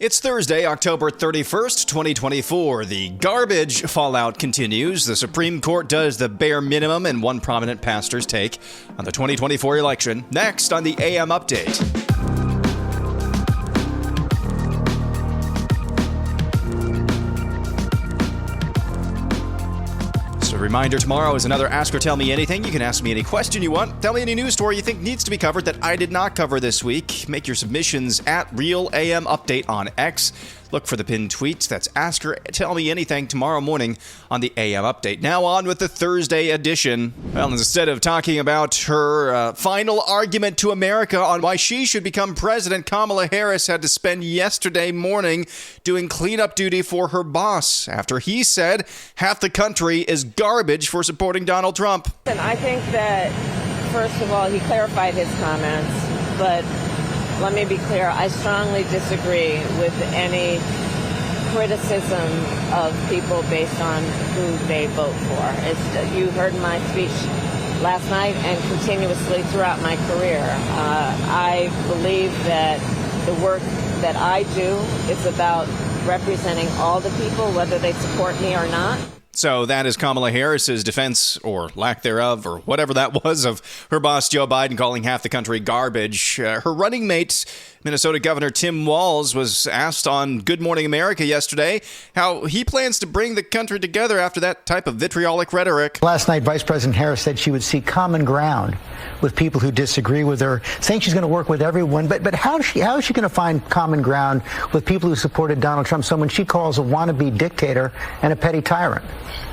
It's Thursday, October 31st, 2024. The garbage fallout continues. The Supreme Court does the bare minimum, and one prominent pastor's take on the 2024 election. Next on the AM Update. Reminder, tomorrow is another Ask or Tell Me Anything. You can ask me any question you want. Tell me any news story you think needs to be covered that I did not cover this week. Make your submissions at Real AM Update on X. Look for the pinned tweets. That's Ask or Tell Me Anything tomorrow morning on the AM Update. Now on with the Thursday edition. Well, instead of talking about her final argument to America on why she should become president, Kamala Harris had to spend yesterday morning doing cleanup duty for her boss after he said half the country is garbage for supporting Donald Trump. And I think that, first of all, he clarified his comments, but let me be clear, I strongly disagree with any criticism of people based on who they vote for. You heard my speech last night and continuously throughout my career. I believe that the work that I do is about representing all the people, whether they support me or not. So that is Kamala Harris's defense, or lack thereof, or whatever that was, of her boss Joe Biden calling half the country garbage. Her running mate, Minnesota Governor Tim Walz, was asked on Good Morning America yesterday how he plans to bring the country together after that type of vitriolic rhetoric. Last night, Vice President Harris said she would seek common ground with people who disagree with her, saying she's going to work with everyone. But how is she going to find common ground with people who supported Donald Trump, someone she calls a wannabe dictator and a petty tyrant?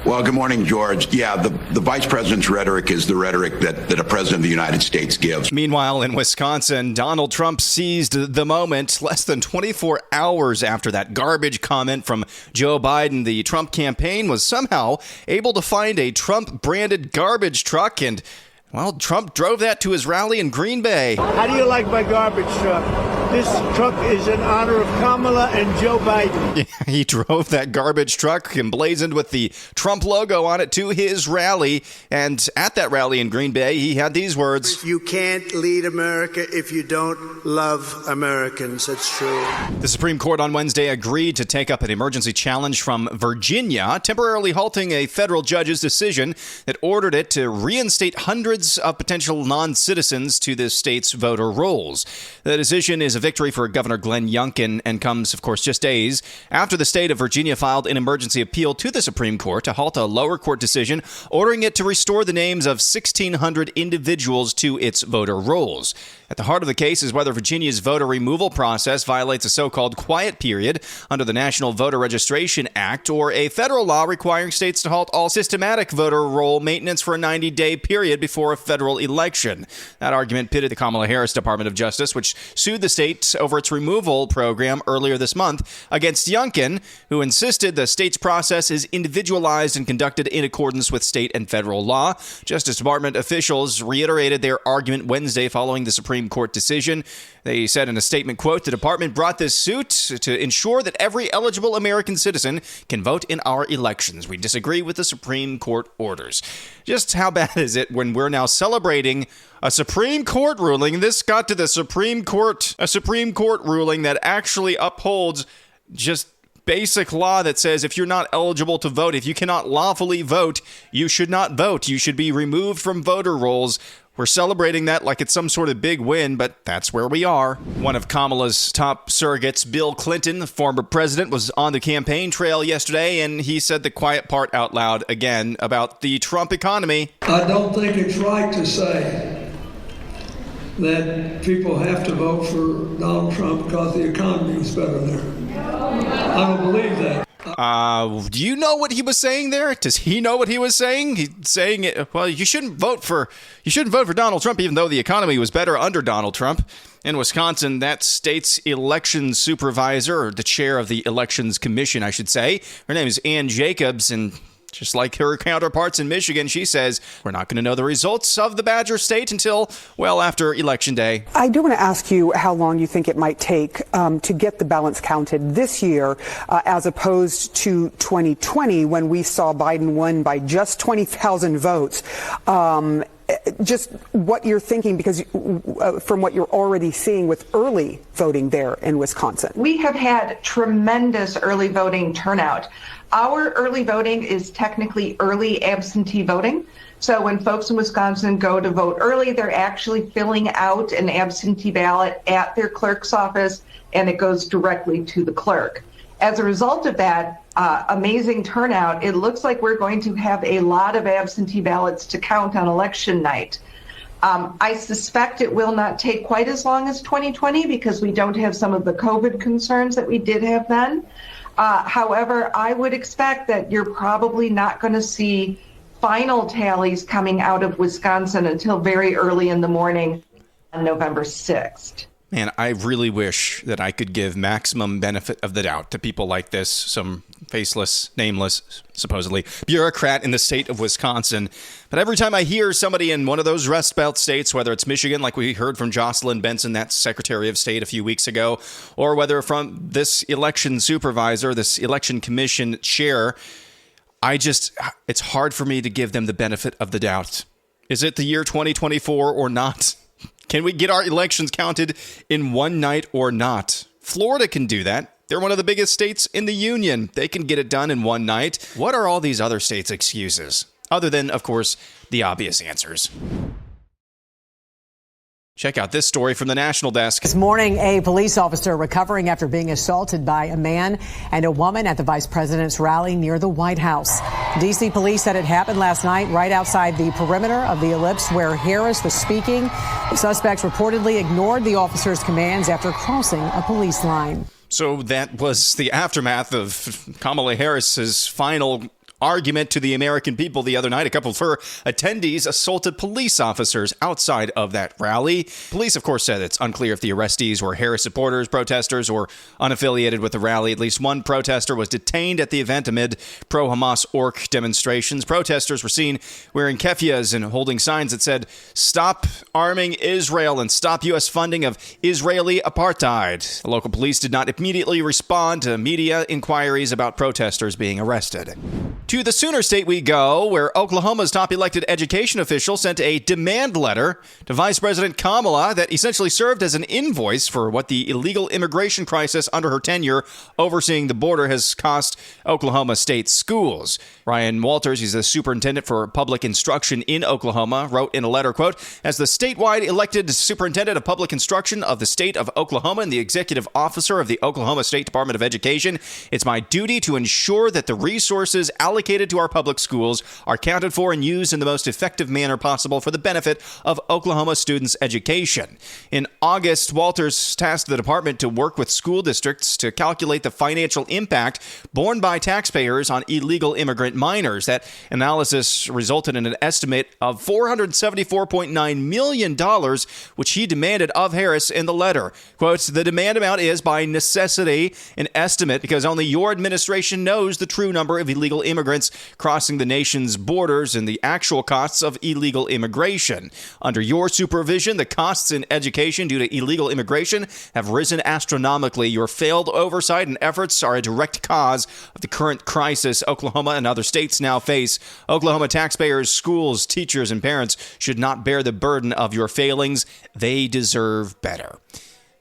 Well, good morning, George. Yeah, the vice president's rhetoric is the rhetoric that a president of the United States gives. Meanwhile, in Wisconsin, Donald Trump seized the moment less than 24 hours after that garbage comment from Joe Biden. The Trump campaign was somehow able to find a Trump-branded garbage truck, and, well, Trump drove that to his rally in Green Bay. How do you like my garbage truck? This truck is in honor of Kamala and Joe Biden. Yeah, he drove that garbage truck emblazoned with the Trump logo on it to his rally. And at that rally in Green Bay, he had these words. You can't lead America if you don't love Americans. That's true. The Supreme Court on Wednesday agreed to take up an emergency challenge from Virginia, temporarily halting a federal judge's decision that ordered it to reinstate hundreds of potential non-citizens to the state's voter rolls. The decision is a victory for Governor Glenn Youngkin and comes, of course, just days after the state of Virginia filed an emergency appeal to the Supreme Court to halt a lower court decision ordering it to restore the names of 1,600 individuals to its voter rolls. At the heart of the case is whether Virginia's voter removal process violates a so-called quiet period under the National Voter Registration Act or a federal law requiring states to halt all systematic voter roll maintenance for a 90-day period before a federal election. That argument pitted the Kamala Harris Department of Justice, which sued the state over its removal program earlier this month, against Youngkin, who insisted the state's process is individualized and conducted in accordance with state and federal law. Justice Department officials reiterated their argument Wednesday following the Supreme Court decision. They said in a statement, quote, "The department brought this suit to ensure that every eligible American citizen can vote in our elections. We disagree with the Supreme Court orders." Just how bad is it when we're now celebrating a Supreme Court ruling? This got to the Supreme Court, a Supreme Court ruling that actually upholds just basic law that says if you're not eligible to vote, if you cannot lawfully vote, you should not vote. You should be removed from voter rolls. We're celebrating that like it's some sort of big win, but that's where we are. One of Kamala's top surrogates, Bill Clinton, the former president, was on the campaign trail yesterday, and he said the quiet part out loud again about the Trump economy. I don't think it's right to say that people have to vote for Donald Trump because the economy is better there. I don't believe that. Do you know what he was saying there? Does he know what he was saying? He's saying, well, you shouldn't vote for Donald Trump, even though the economy was better under Donald Trump. In Wisconsin, that state's elections supervisor, or the chair of the elections commission, I should say, her name is Ann Jacobs, and just like her counterparts in Michigan, she says, we're not going to know the results of the Badger State until well after Election Day. I do want to ask you how long you think it might take to get the ballots counted this year, as opposed to 2020, when we saw Biden won by just 20,000 votes. just what you're thinking, because from what you're already seeing with early voting there in Wisconsin. We have had tremendous early voting turnout. Our early voting is technically early absentee voting. So when folks in Wisconsin go to vote early, they're actually filling out an absentee ballot at their clerk's office, and it goes directly to the clerk. As a result of that amazing turnout, it looks like we're going to have a lot of absentee ballots to count on election night. I suspect it will not take quite as long as 2020 because we don't have some of the COVID concerns that we did have then. However, I would expect that you're probably not going to see final tallies coming out of Wisconsin until very early in the morning on November 6th. Man, I really wish that I could give maximum benefit of the doubt to people like this, some faceless, nameless, supposedly, bureaucrat in the state of Wisconsin. But every time I hear somebody in one of those Rust Belt states, whether it's Michigan, like we heard from Jocelyn Benson, that's Secretary of State a few weeks ago, or whether from this election supervisor, this election commission chair, it's hard for me to give them the benefit of the doubt. Is it the year 2024 or not? Can we get our elections counted in one night or not? Florida can do that. They're one of the biggest states in the union. They can get it done in one night. What are all these other states' excuses? Other than, of course, the obvious answers. Check out this story from the National Desk. This morning, a police officer recovering after being assaulted by a man and a woman at the vice president's rally near the White House. D.C. police said it happened last night right outside the perimeter of the ellipse where Harris was speaking. The suspects reportedly ignored the officer's commands after crossing a police line. So that was the aftermath of Kamala Harris's final argument to the American people the other night. A couple of her attendees assaulted police officers outside of that rally. Police, of course, said it's unclear if the arrestees were Harris supporters, protesters, or unaffiliated with the rally. At least one protester was detained at the event amid pro-Hamas orc demonstrations. Protesters were seen wearing keffiyehs and holding signs that said, "Stop arming Israel and stop U.S. funding of Israeli apartheid." The local police did not immediately respond to media inquiries about protesters being arrested. To the Sooner State we go, where Oklahoma's top elected education official sent a demand letter to Vice President Kamala that essentially served as an invoice for what the illegal immigration crisis under her tenure overseeing the border has cost Oklahoma State schools. Ryan Walters, he's the superintendent for public instruction in Oklahoma, wrote in a letter, quote, "As the statewide elected superintendent of public instruction of the state of Oklahoma and the executive officer of the Oklahoma State Department of Education, it's my duty to ensure that the resources allocated to our public schools are accounted for and used in the most effective manner possible for the benefit of Oklahoma students' education." In August, Walters tasked the department to work with school districts to calculate the financial impact borne by taxpayers on illegal immigrant minors. That analysis resulted in an estimate of $474.9 million, which he demanded of Harris in the letter. Quote, "The demand amount is, by necessity, an estimate because only your administration knows the true number of illegal immigrants crossing the nation's borders and the actual costs of illegal immigration. Under your supervision, the costs in education due to illegal immigration have risen astronomically. Your failed oversight and efforts are a direct cause of the current crisis Oklahoma and other states now face. Oklahoma taxpayers, schools, teachers, and parents should not bear the burden of your failings. They deserve better."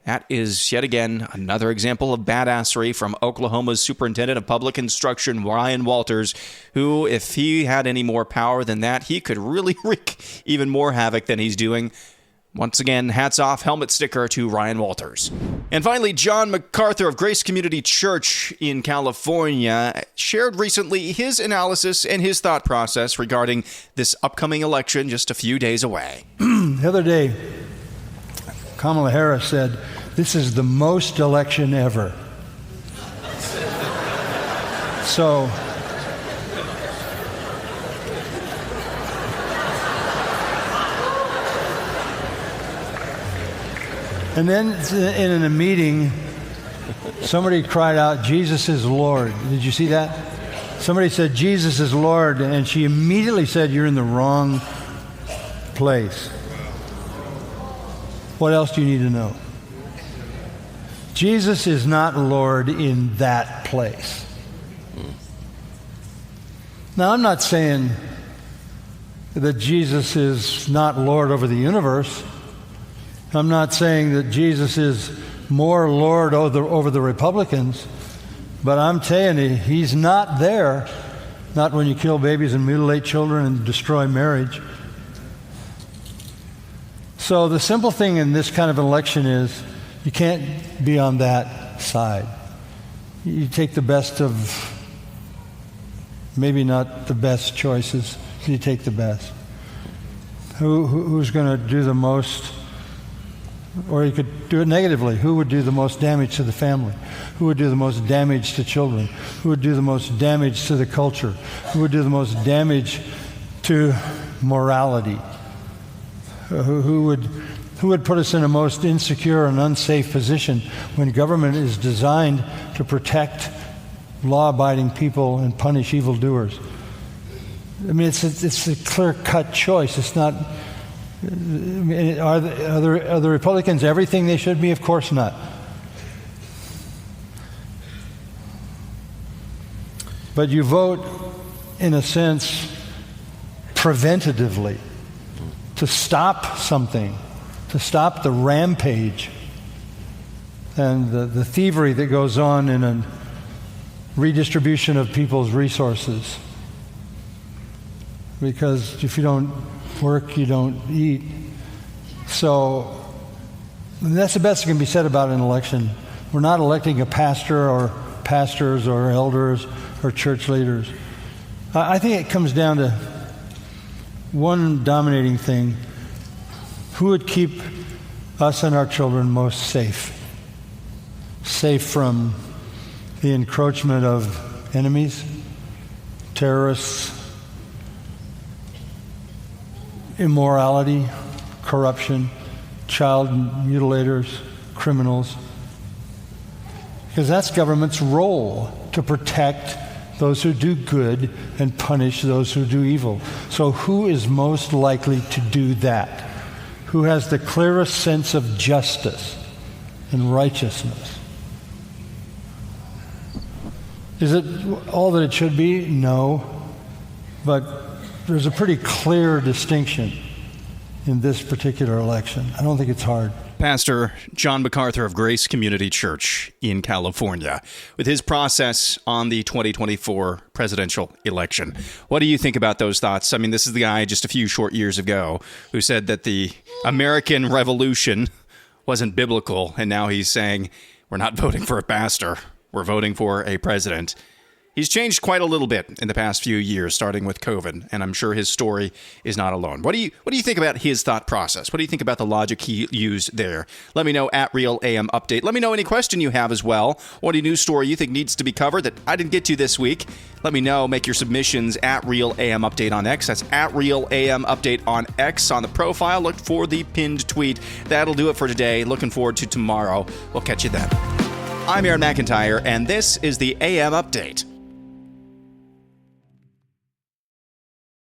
That is, yet again, another example of badassery from Oklahoma's superintendent of public instruction, Ryan Walters, who, if he had any more power than that, he could really wreak even more havoc than he's doing. Once again, hats off, helmet sticker to Ryan Walters. And finally, John MacArthur of Grace Community Church in California shared recently his analysis and his thought process regarding this upcoming election just a few days away. The other day, Kamala Harris said, "This is the most election ever." So, and then in a meeting, somebody cried out, "Jesus is Lord." Did you see that? Somebody said, "Jesus is Lord," and she immediately said, "You're in the wrong place." What else do you need to know? Jesus is not Lord in that place. Now, I'm not saying that Jesus is not Lord over the universe. I'm not saying that Jesus is more Lord over the Republicans, but I'm telling you, he's not there. Not when you kill babies and mutilate children and destroy marriage. So the simple thing in this kind of election is you can't be on that side. You take the best of, maybe not the best choices, you take the best. Who's going to do the most, or you could do it negatively. Who would do the most damage to the family? Who would do the most damage to children? Who would do the most damage to the culture? Who would do the most damage to morality? Who would put us in a most insecure and unsafe position when government is designed to protect law-abiding people and punish evildoers? I mean, it's a clear-cut choice. It's not. Are the Republicans everything they should be? Of course not. But you vote, in a sense, preventatively to stop something, to stop the rampage and the thievery that goes on in a redistribution of people's resources. Because if you don't work, you don't eat. So that's the best that can be said about an election. We're not electing a pastor or pastors or elders or church leaders. I think it comes down to one dominating thing. Who would keep us and our children most safe? Safe from the encroachment of enemies, terrorists, immorality, corruption, child mutilators, criminals. Because that's government's role, to protect those who do good and punish those who do evil. So who is most likely to do that? Who has the clearest sense of justice and righteousness? Is it all that it should be? No. But there's a pretty clear distinction in this particular election. I don't think it's hard. Pastor John MacArthur of Grace Community Church in California with his process on the 2024 presidential election. What do you think about those thoughts? I mean, this is the guy just a few short years ago who said that the American Revolution wasn't biblical, and now he's saying we're not voting for a pastor, we're voting for a president. He's changed quite a little bit in the past few years, starting with COVID, and I'm sure his story is not alone. What do you think about his thought process? What do you think about the logic he used there? Let me know at Real AM Update. Let me know any question you have as well, or any news story you think needs to be covered that I didn't get to this week. Let me know. Make your submissions at Real AM Update on X. That's at Real AM Update on X. On the profile, look for the pinned tweet. That'll do it for today. Looking forward to tomorrow. We'll catch you then. I'm Aaron McIntyre, and this is the AM Update.